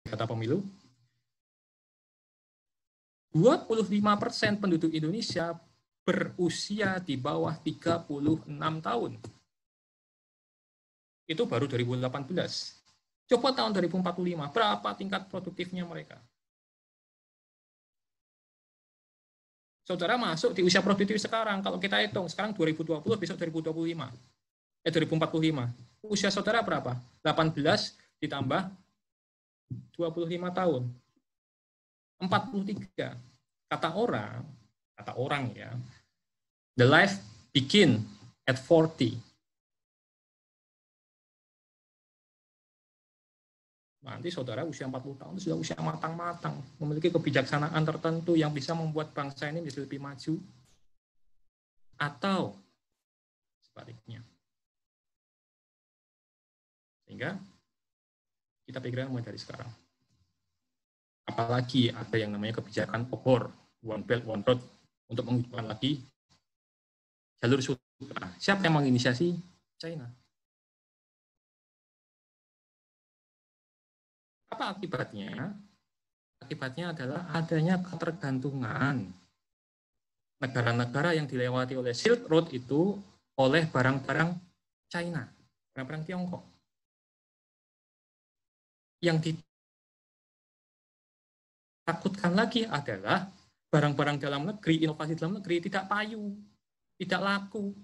data pemilu, 25% penduduk Indonesia berusia di bawah 36 tahun. Itu baru 2018. Coba tahun 2045, berapa tingkat produktifnya mereka? Saudara masuk di usia produktif sekarang, kalau kita hitung, sekarang 2020, besok 2025. 2045. Usia saudara berapa? 18 ditambah 25 tahun. 43. Kata orang ya, the life begin at 40. Nanti saudara usia 40 tahun sudah usia matang-matang, memiliki kebijaksanaan tertentu yang bisa membuat bangsa ini menjadi lebih maju, atau sebaliknya. Sehingga kita pikirkan mulai dari sekarang. Apalagi ada yang namanya kebijakan obor, One Belt, One Road, untuk menghidupkan lagi jalur sutra. Siapa yang menginisiasi? China. Apa akibatnya? Akibatnya adalah adanya ketergantungan negara-negara yang dilewati oleh Silk Road itu oleh barang-barang China, barang-barang Tiongkok. Yang ditakutkan lagi adalah barang-barang dalam negeri, inovasi dalam negeri tidak payu, tidak laku.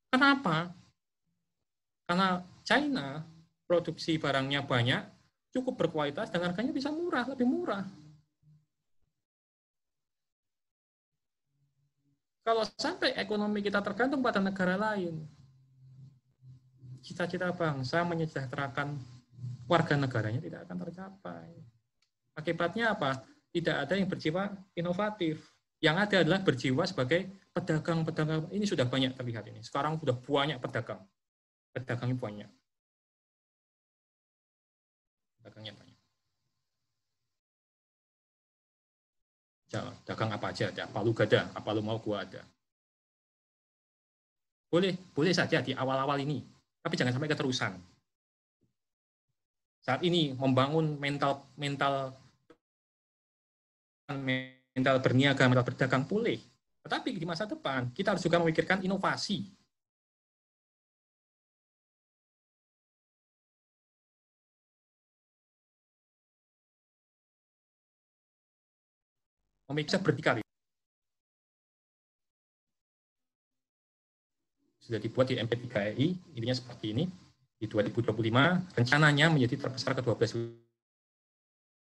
Kenapa? Karena China produksi barangnya banyak, cukup berkualitas, dan harganya bisa murah, lebih murah. Kalau sampai ekonomi kita tergantung pada negara lain, cita-cita bangsa menyejahterakan warga negaranya tidak akan tercapai. Akibatnya apa? Tidak ada yang berjiwa inovatif. Yang ada adalah berjiwa sebagai pedagang-pedagang. Ini sudah banyak terlihat ini. Sekarang sudah banyak pedagang. Pedagangnya banyak. Pedagangnya banyak. Dagang apa aja ada. Apa lu gada, apa lu mau gua ada. Boleh saja di awal-awal ini. Tapi jangan sampai keterusan. Saat ini membangun mental berniaga, mental berdagang boleh. Tetapi di masa depan kita harus juga memikirkan inovasi. Bisa bertiga. Sudah dibuat di MP3I, intinya seperti ini. Di 2025 rencananya menjadi terbesar ke-12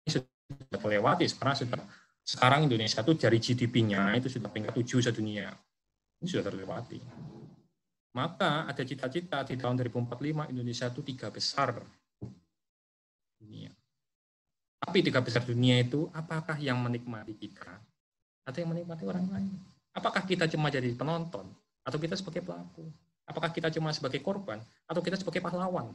sudah melewati. Sekarang Indonesia itu dari GDP-nya itu sudah peringkat 7 sedunia. Ini sudah terlewati. Maka ada cita-cita di tahun 2045 Indonesia itu 3 besar dunia. Tapi 3 besar dunia itu apakah yang menikmati kita? Atau yang menikmati orang lain? Apakah kita cuma jadi penonton? Atau kita sebagai pelaku? Apakah kita cuma sebagai korban? Atau kita sebagai pahlawan?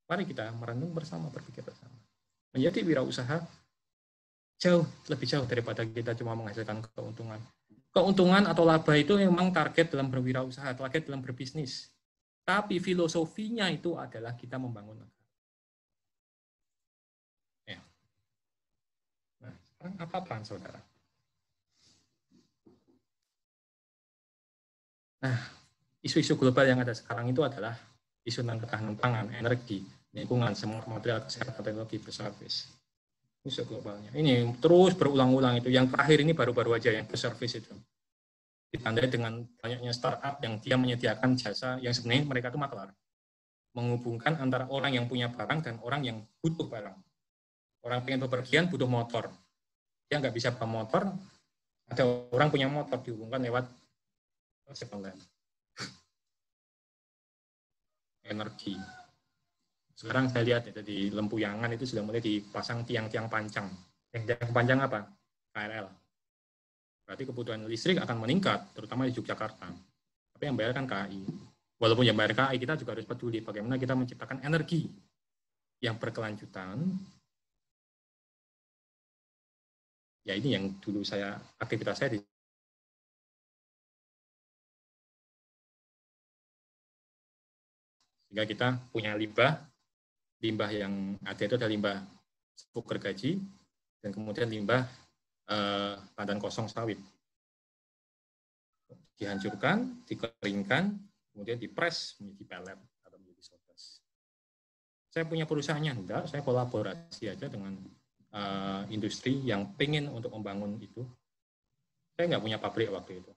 Mari kita merenung bersama, berpikir bersama. Menjadi wirausaha lebih jauh daripada kita cuma menghasilkan keuntungan. Keuntungan atau laba itu memang target dalam berwirausaha, target dalam berbisnis. Tapi filosofinya itu adalah kita membangun negara. Ya. Nah, sekarang apa peran saudara? Nah, isu-isu global yang ada sekarang itu adalah isu tentang ketahanan pangan, energi, lingkungan, semua material, kesehatan, teknologi, berservis. Isu globalnya. Ini terus berulang-ulang itu. Yang terakhir ini baru-baru aja yang berservis itu. Ditandai dengan banyaknya startup yang dia menyediakan jasa yang sebenarnya mereka itu maklar. Menghubungkan antara orang yang punya barang dan orang yang butuh barang. Orang pengen bepergian butuh motor. Dia nggak bisa bawa motor, ada orang punya motor dihubungkan lewat online. Energi. Sekarang saya lihat ya, di Lempuyangan itu sudah mulai dipasang tiang-tiang pancang. Yang panjang apa? KRL. Berarti kebutuhan listrik akan meningkat, terutama di Yogyakarta. Tapi yang bayar kan KAI. Walaupun yang bayar KAI, kita juga harus peduli bagaimana kita menciptakan energi yang berkelanjutan. Ya ini yang dulu aktivitas saya di sehingga kita punya limbah, limbah yang ada itu ada limbah pupuk gergaji, dan kemudian limbah badan kosong sawit. Dihancurkan, dikeringkan, kemudian dipres menjadi pelet atau menjadi sodas. Saya punya perusahaannya, enggak, saya kolaborasi aja dengan industri yang pengen untuk membangun itu. Saya nggak punya pabrik waktu itu.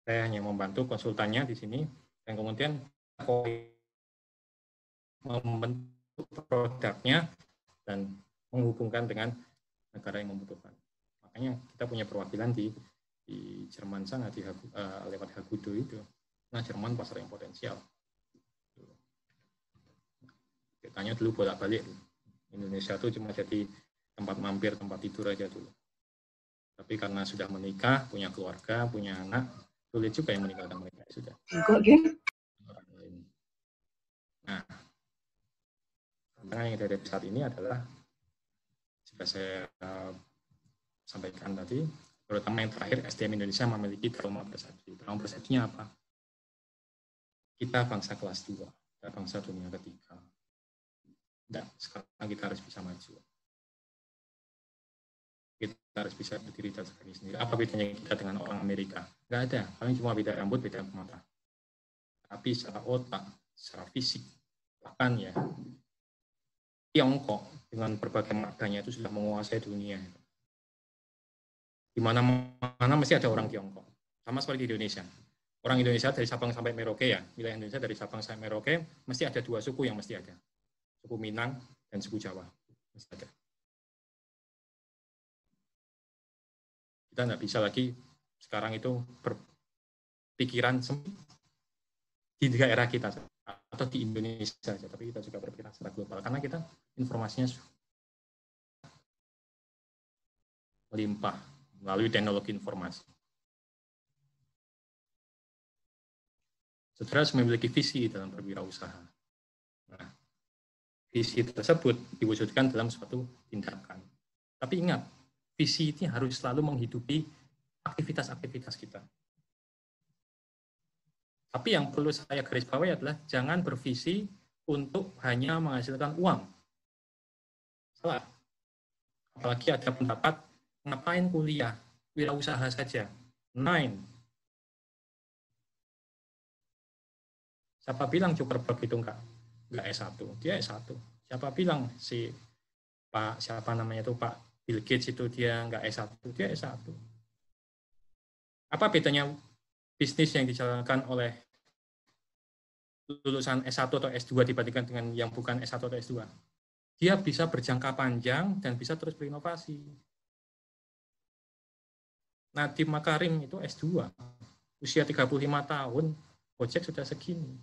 Saya hanya membantu konsultannya di sini, dan kemudian membentuk produknya dan menghubungkan dengan negara yang membutuhkan. Makanya kita punya perwakilan di Jerman sana lewat Hagudo itu. Nah, Jerman pasar yang potensial. Kitanya dulu bolak-balik. Indonesia itu cuma jadi tempat mampir, tempat tidur aja dulu. Tapi karena sudah menikah, punya keluarga, punya anak, sulit juga yang meninggalkan mereka. Sudah. Orang lain. Nah, tantangan yang dari saat ini adalah, jika saya sampaikan tadi, terutama yang terakhir, SDM Indonesia memiliki trauma persepsi. Trauma persepsinya apa? Kita bangsa kelas 2, kita bangsa dunia ketiga. Nah, sekarang kita harus bisa maju. Kita harus bisa berdiri atas kaki sendiri. Apa bedanya kita dengan orang Amerika? Nggak ada. Paling cuma beda rambut, beda mata. Tapi secara otak, secara fisik, bahkan ya, Tiongkok dengan berbagai marganya itu sudah menguasai dunia. Di mana-mana mesti ada orang Tiongkok. Sama seperti di Indonesia. Orang Indonesia dari Sabang sampai Merauke ya, wilayah Indonesia dari Sabang sampai Merauke, mesti ada 2 suku yang mesti ada. Suku Minang dan suku Jawa. Mesti ada. Kita nggak bisa lagi sekarang itu berpikiran di daerah kita atau di Indonesia saja, tapi kita juga berpikiran secara global. Karena kita informasinya melimpah melalui teknologi informasi. Saudara harus memiliki visi dalam berwirausaha. Nah, visi tersebut diwujudkan dalam suatu tindakan. Tapi ingat, visi ini harus selalu menghidupi aktivitas-aktivitas kita. Tapi yang perlu saya garis bawahi adalah jangan bervisi untuk hanya menghasilkan uang. Salah. Apalagi ada pendapat, ngapain kuliah, wirausaha saja. 9. Siapa bilang Zuckerberg itu enggak S1? Dia S1. Siapa bilang si Pak, siapa namanya itu Pak Bill Gates itu dia enggak S1? Dia S1. Apa bedanya bisnis yang dijalankan oleh lulusan S1 atau S2 dibandingkan dengan yang bukan S1 atau S2? Dia bisa berjangka panjang dan bisa terus berinovasi. Nadiem Makarim itu S2. Usia 35 tahun, Gojek sudah segini.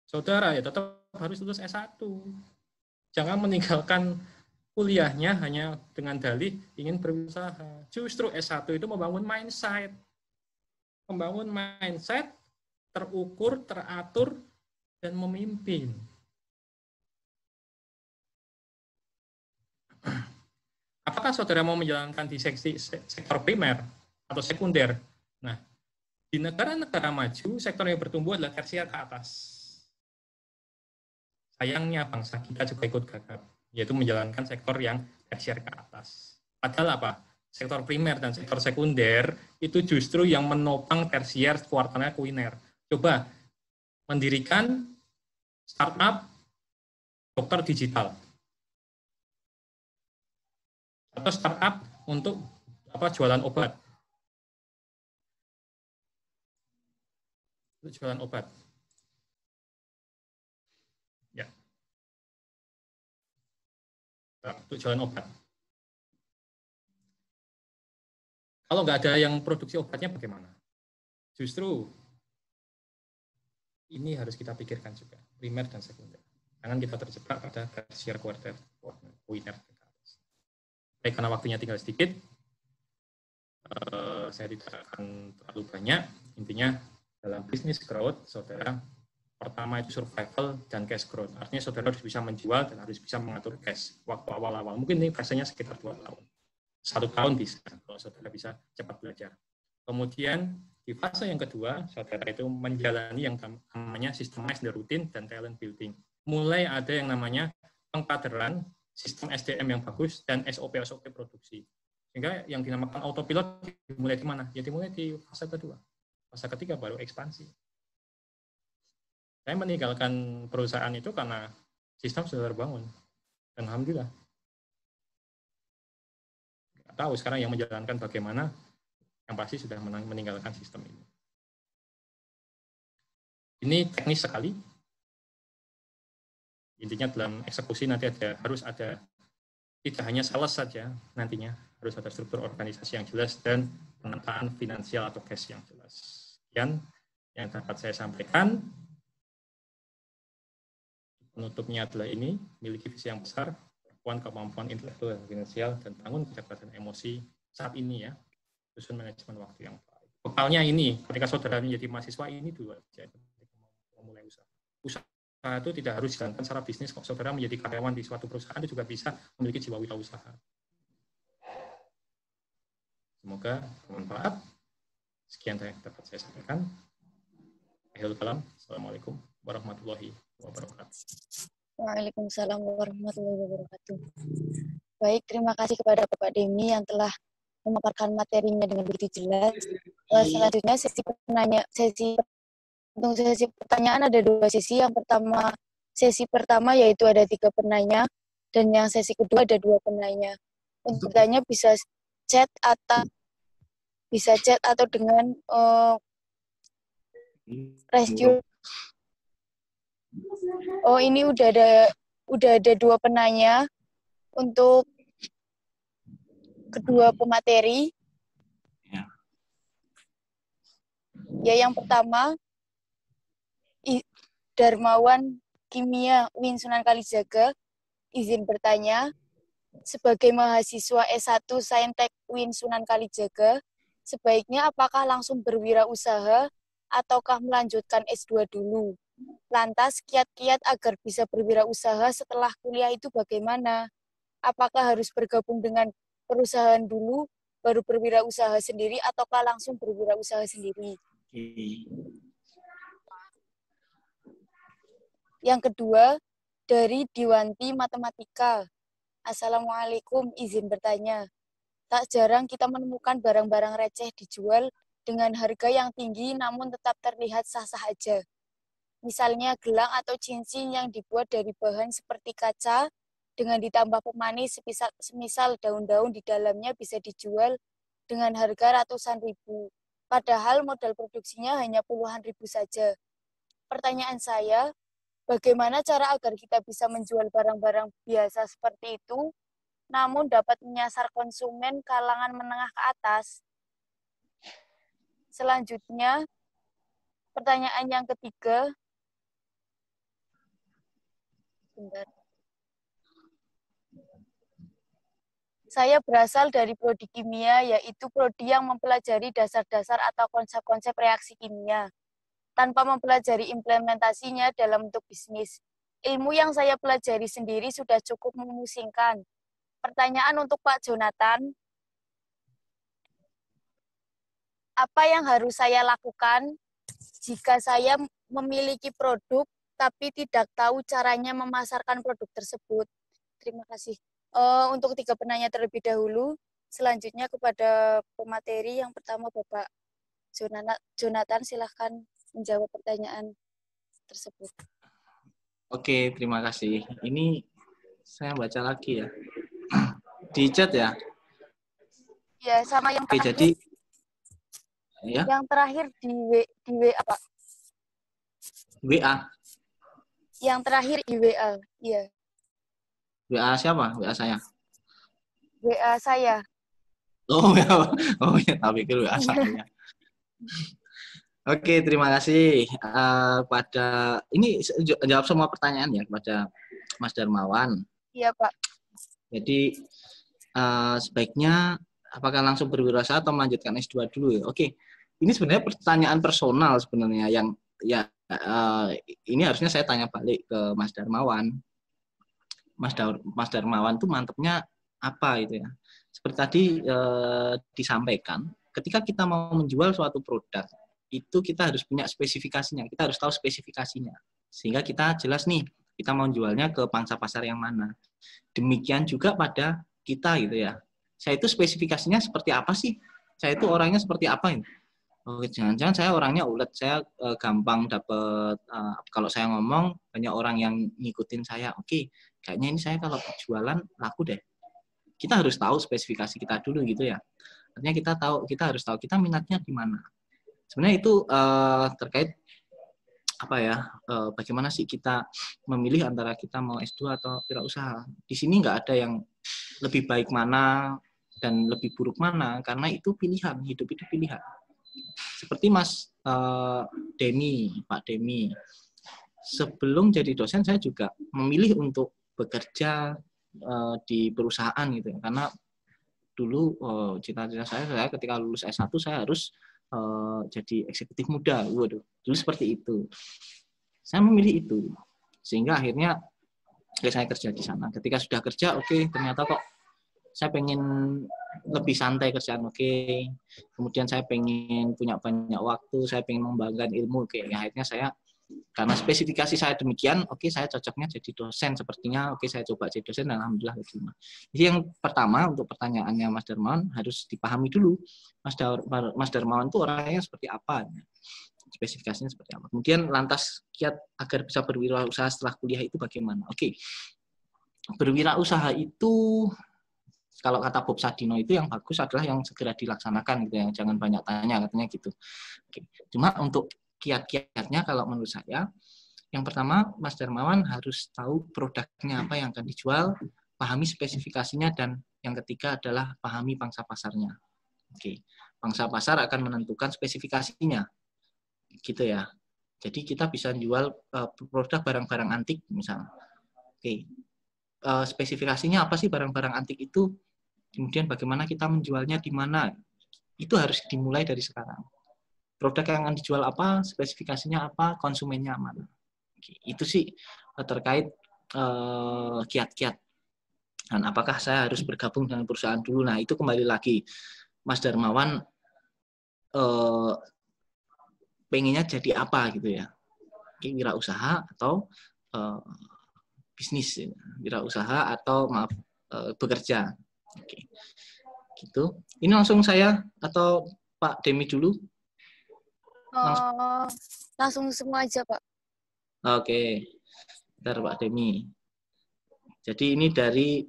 Saudara ya tetap harus lulus S1. Jangan meninggalkan kuliahnya hanya dengan dalih ingin berusaha. Justru S1 itu membangun mindset. Membangun mindset terukur, teratur, dan memimpin. Apakah saudara mau menjalankan di sektor primer atau sekunder? Nah, di negara-negara maju, sektor yang bertumbuh adalah tersier ke atas. Sayangnya bangsa kita juga ikut gagap, yaitu menjalankan sektor yang tersier ke atas. Padahal apa? Sektor primer dan sektor sekunder itu justru yang menopang tersier kuartalnya kuliner. Coba mendirikan startup dokter digital atau startup untuk jualan obat. Untuk jualan obat. Ya. Untuk jualan obat. Kalau nggak ada yang produksi obatnya bagaimana? Justru ini harus kita pikirkan juga, primer dan sekunder. Jangan kita terjebak pada tersier kuarter kuliner. Baik, karena waktunya tinggal sedikit, saya tidak akan terlalu banyak. Intinya dalam bisnis growth, saudara pertama itu survival dan cash growth. Artinya saudara harus bisa menjual dan harus bisa mengatur cash waktu awal-awal. Mungkin ini fasenya sekitar 2 tahun. 1 tahun bisa, kalau saudara bisa cepat belajar. Kemudian di fase yang kedua, saudara itu menjalani yang namanya systemized routine dan talent building. mulai ada yang namanya pengkaderan, sistem SDM yang bagus, dan SOP produksi. Sehingga yang dinamakan autopilot dimulai di mana? Ya dimulai di fase kedua. Fase ketiga baru ekspansi. Saya meninggalkan perusahaan itu karena sistem sudah terbangun. Dan alhamdulillah. Nggak tahu sekarang yang menjalankan bagaimana, yang pasti sudah meninggalkan sistem ini. Ini teknis sekali. Intinya dalam eksekusi nanti harus ada, tidak hanya sales saja nantinya, harus ada struktur organisasi yang jelas dan penataan finansial atau cash yang jelas. Sekian yang dapat saya sampaikan. Penutupnya adalah ini, miliki visi yang besar, kemampuan intelektual dan finansial, dan bangun kecerdasan emosi saat ini ya, susun manajemen waktu yang baik. Bekalnya ini, ketika saudara menjadi mahasiswa ini dulu aja, memulai usaha. Usaha itu tidak harus dijalankan secara bisnis, kok saudara menjadi karyawan di suatu perusahaan itu juga bisa memiliki jiwa wirausaha. Semoga bermanfaat. Sekian yang dapat saya sampaikan. Akhirul kalam. Assalamualaikum warahmatullahi wabarakatuh. Waalaikumsalam warahmatullahi wabarakatuh. Baik, terima kasih kepada Bapak Demi yang telah memaparkan materinya dengan begitu jelas. Selanjutnya untuk sesi pertanyaan ada 2 sesi. Yang pertama, sesi pertama yaitu ada 3 penanya, dan yang sesi kedua ada 2 penanya. Untuk bertanya bisa chat atau dengan rasio. Oh, ini udah ada 2 penanya untuk kedua pemateri. Ya, yang pertama Darmawan Kimia UIN Sunan Kalijaga, izin bertanya, sebagai mahasiswa S1 Saintek UIN Sunan Kalijaga, sebaiknya apakah langsung berwirausaha ataukah melanjutkan S2 dulu? Lantas kiat-kiat agar bisa berwirausaha setelah kuliah itu bagaimana? Apakah harus bergabung dengan perusahaan dulu, baru berwirausaha sendiri, ataukah langsung berwirausaha sendiri? Yang kedua, dari Diwanti Matematika. Assalamualaikum, izin bertanya. Tak jarang kita menemukan barang-barang receh dijual dengan harga yang tinggi namun tetap terlihat sah-sah aja. Misalnya gelang atau cincin yang dibuat dari bahan seperti kaca dengan ditambah pemanis semisal daun-daun di dalamnya bisa dijual dengan harga ratusan ribu. Padahal modal produksinya hanya puluhan ribu saja. Pertanyaan saya, bagaimana cara agar kita bisa menjual barang-barang biasa seperti itu, namun dapat menyasar konsumen kalangan menengah ke atas? Selanjutnya, pertanyaan yang ketiga. Bentar. Saya berasal dari prodi kimia, yaitu prodi yang mempelajari dasar-dasar atau konsep-konsep reaksi kimia, tanpa mempelajari implementasinya dalam bentuk bisnis. Ilmu yang saya pelajari sendiri sudah cukup memusingkan. Pertanyaan untuk Pak Jonathan, apa yang harus saya lakukan jika saya memiliki produk tapi tidak tahu caranya memasarkan produk tersebut? Terima kasih. Untuk 3 penanya terlebih dahulu, selanjutnya kepada pemateri. Yang pertama Bapak Jonathan, silahkan menjawab pertanyaan tersebut. Oke, terima kasih. Ini saya baca lagi ya. Di chat ya? Ya, sama yang Oke, terakhir. jadi ya. Yang terakhir di WA, Pak. WA. Yang terakhir di WA, iya. WA siapa? WA saya. WA saya. Oh ya, tapi pikir WA saya. Oke, terima kasih pada ini jawab semua pertanyaan ya kepada Mas Darmawan. Iya, Pak. Jadi sebaiknya apakah langsung berwirausaha atau melanjutkan S2 dulu ya? Oke, ini sebenarnya pertanyaan personal sebenarnya yang ya ini harusnya saya tanya balik ke Mas Darmawan. Mas Darmawan tuh mantepnya apa itu ya? Seperti tadi disampaikan, ketika kita mau menjual suatu produk itu kita harus punya spesifikasinya, kita harus tahu spesifikasinya sehingga kita jelas nih Kita mau jualnya ke pangsa pasar yang mana. Demikian juga pada kita gitu ya. Saya itu spesifikasinya seperti apa sih? Saya itu orangnya seperti apa ini? Oh, jangan-jangan saya orangnya ulet, saya gampang dapat kalau saya ngomong banyak orang yang ngikutin saya. Oke, kayaknya ini saya kalau jualan laku deh. Kita harus tahu spesifikasi kita dulu gitu ya. Artinya kita harus tahu kita minatnya di mana. Sebenarnya itu terkait apa ya? Bagaimana sih kita memilih antara kita mau S2 atau wirausaha. Di sini nggak ada yang lebih baik mana dan lebih buruk mana, karena itu pilihan, hidup itu pilihan. Seperti Mas Demi, Pak Demi, sebelum jadi dosen saya juga memilih untuk bekerja di perusahaan gitu ya. Karena dulu cita-cita saya ketika lulus S1 saya harus jadi eksekutif muda. Waduh, dulu seperti itu. Saya memilih itu. Sehingga akhirnya saya kerja di sana. Ketika sudah kerja, oke, ternyata kok saya pengen lebih santai kerjaan, oke. Kemudian saya pengen punya banyak waktu, saya pengen mengembangkan ilmu, oke. Akhirnya saya, karena spesifikasi saya demikian, oke, saya cocoknya jadi dosen sepertinya, oke, saya coba jadi dosen dan alhamdulillah diterima. Jadi yang pertama untuk pertanyaannya Mas Darmawan harus dipahami dulu, Mas Darmawan itu orangnya seperti apa, spesifikasinya seperti apa. Kemudian lantas kiat agar bisa berwirausaha setelah kuliah itu bagaimana? Oke, berwirausaha itu kalau kata Bob Sadino itu yang bagus adalah yang segera dilaksanakan gitu ya, jangan banyak tanya katanya gitu. Oke. Cuma untuk kiat-kiatnya kalau menurut saya, yang pertama Mas Darmawan harus tahu produknya apa yang akan dijual, pahami spesifikasinya, dan yang ketiga adalah pahami pangsa pasarnya. Oke. Pangsa pasar akan menentukan spesifikasinya. Gitu ya. Jadi kita bisa jual produk barang-barang antik misalnya. Oke. Spesifikasinya apa sih barang-barang antik itu? Kemudian bagaimana kita menjualnya di mana? Itu harus dimulai dari sekarang. Produk yang akan dijual apa, spesifikasinya apa, konsumennya mana. Itu sih terkait kiat-kiat. Dan apakah saya harus bergabung dengan perusahaan dulu? Nah, itu kembali lagi. Mas Darmawan pengennya jadi apa gitu ya? Wirausaha atau bisnis, wirausaha atau maaf bekerja. Oke, gitu. Ini langsung saya atau Pak Demi dulu? Langsung semua aja, Pak. Oke, bentar Pak Demi. Jadi ini dari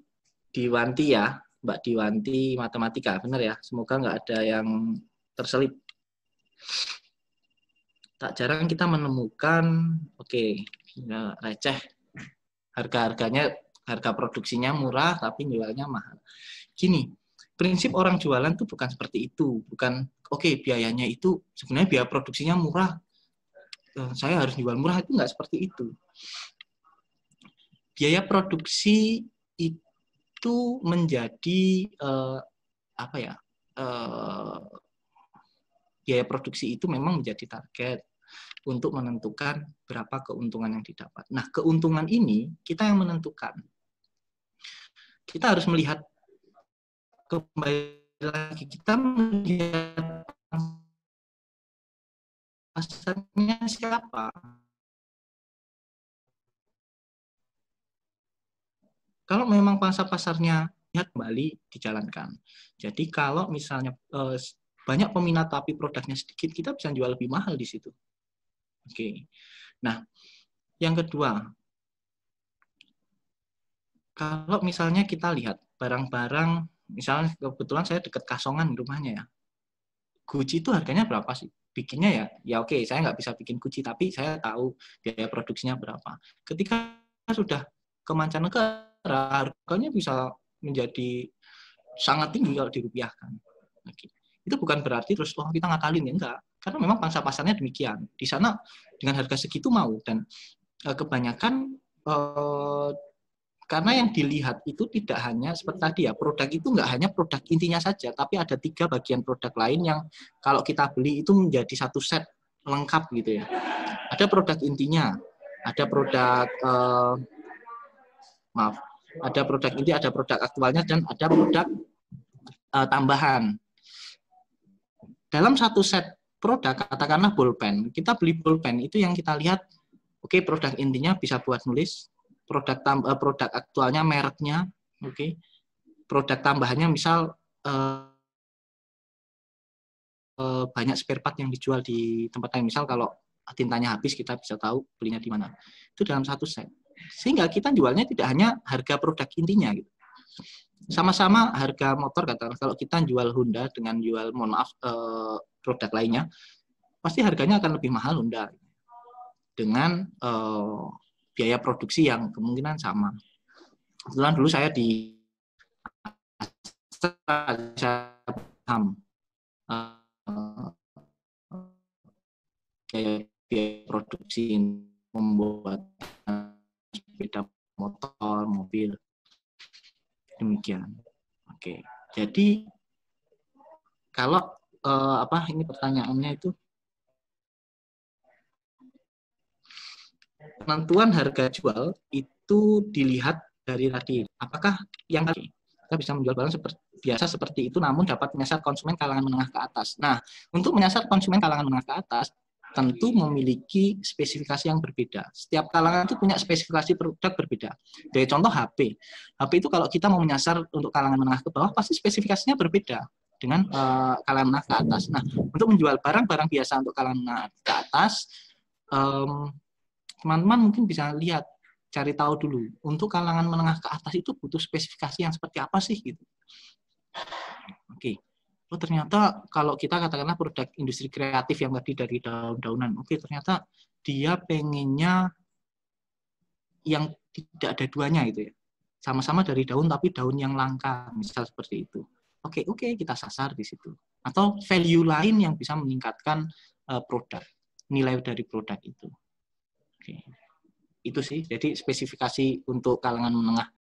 Diwanti ya, Mbak Diwanti Matematika, benar ya? Semoga nggak ada yang terselip. Tak jarang kita menemukan, receh, harga produksinya murah tapi jualnya mahal. Gini, prinsip orang jualan tuh bukan seperti itu, bukan biayanya itu sebenarnya biaya produksinya murah, saya harus jual murah, itu nggak seperti itu. Biaya produksi itu menjadi biaya produksi itu memang menjadi target untuk menentukan berapa keuntungan yang didapat. Nah, keuntungan ini kita yang menentukan. Kita harus melihat kembali lagi, kita melihat pasarnya siapa. Kalau memang pangsa pasarnya lihat kembali dijalankan. Jadi kalau misalnya banyak peminat tapi produknya sedikit, kita bisa jual lebih mahal di situ. Oke. Nah, yang kedua, kalau misalnya kita lihat barang-barang, misalnya kebetulan saya dekat Kasongan rumahnya ya. Gucci itu harganya berapa sih? Bikinnya ya oke, saya nggak bisa bikin Gucci, tapi saya tahu biaya produksinya berapa. Ketika sudah ke mancanegara, harganya bisa menjadi sangat tinggi kalau dirupiahkan. Oke. Itu bukan berarti terus kita ngakalin, ya enggak. Karena memang pangsa pasarnya demikian. Di sana dengan harga segitu mau, dan kebanyakan karena yang dilihat itu tidak hanya seperti tadi ya, produk itu enggak hanya produk intinya saja, tapi ada 3 bagian produk lain yang kalau kita beli itu menjadi satu set lengkap gitu ya. Ada produk intinya, ada produk ada produk inti, ada produk aktualnya, dan ada produk tambahan. Dalam satu set produk, katakanlah bolpen, kita beli bolpen itu yang kita lihat, produk intinya bisa buat nulis, produk aktualnya, mereknya, oke. Produk tambahannya misal banyak spare part yang dijual di tempat lain. Misal kalau tintanya habis, kita bisa tahu belinya di mana. Itu dalam satu set. Sehingga kita jualnya tidak hanya harga produk intinya gitu. Sama-sama harga motor, katakanlah kalau kita jual Honda dengan jual, mohon maaf, produk lainnya, pasti harganya akan lebih mahal Honda dengan biaya produksi yang kemungkinan sama. Kebetulan dulu saya di paham biaya produksi membuat sepeda motor, mobil. Demikian. Oke. Jadi kalau ini pertanyaannya itu penentuan harga jual itu dilihat dari tadi. Apakah yang tadi kita bisa menjual barang biasa seperti itu, namun dapat menyasar konsumen kalangan menengah ke atas. Nah, untuk menyasar konsumen kalangan menengah ke atas, tentu memiliki spesifikasi yang berbeda. Setiap kalangan itu punya spesifikasi produk berbeda. Dari contoh HP. HP itu kalau kita mau menyasar untuk kalangan menengah ke bawah, pasti spesifikasinya berbeda dengan kalangan menengah ke atas. Nah, untuk menjual barang-barang biasa untuk kalangan menengah ke atas, teman-teman mungkin bisa lihat, cari tahu dulu untuk kalangan menengah ke atas itu butuh spesifikasi yang seperti apa sih gitu. Oke. Oh, ternyata kalau kita katakanlah produk industri kreatif yang tadi dari daun-daunan, oke, ternyata dia pengennya yang tidak ada duanya gitu ya. Sama-sama dari daun tapi daun yang langka, misal seperti itu. Oke, kita sasar di situ. Atau value lain yang bisa meningkatkan produk, nilai dari produk itu. Oke. Itu sih, jadi spesifikasi untuk kalangan menengah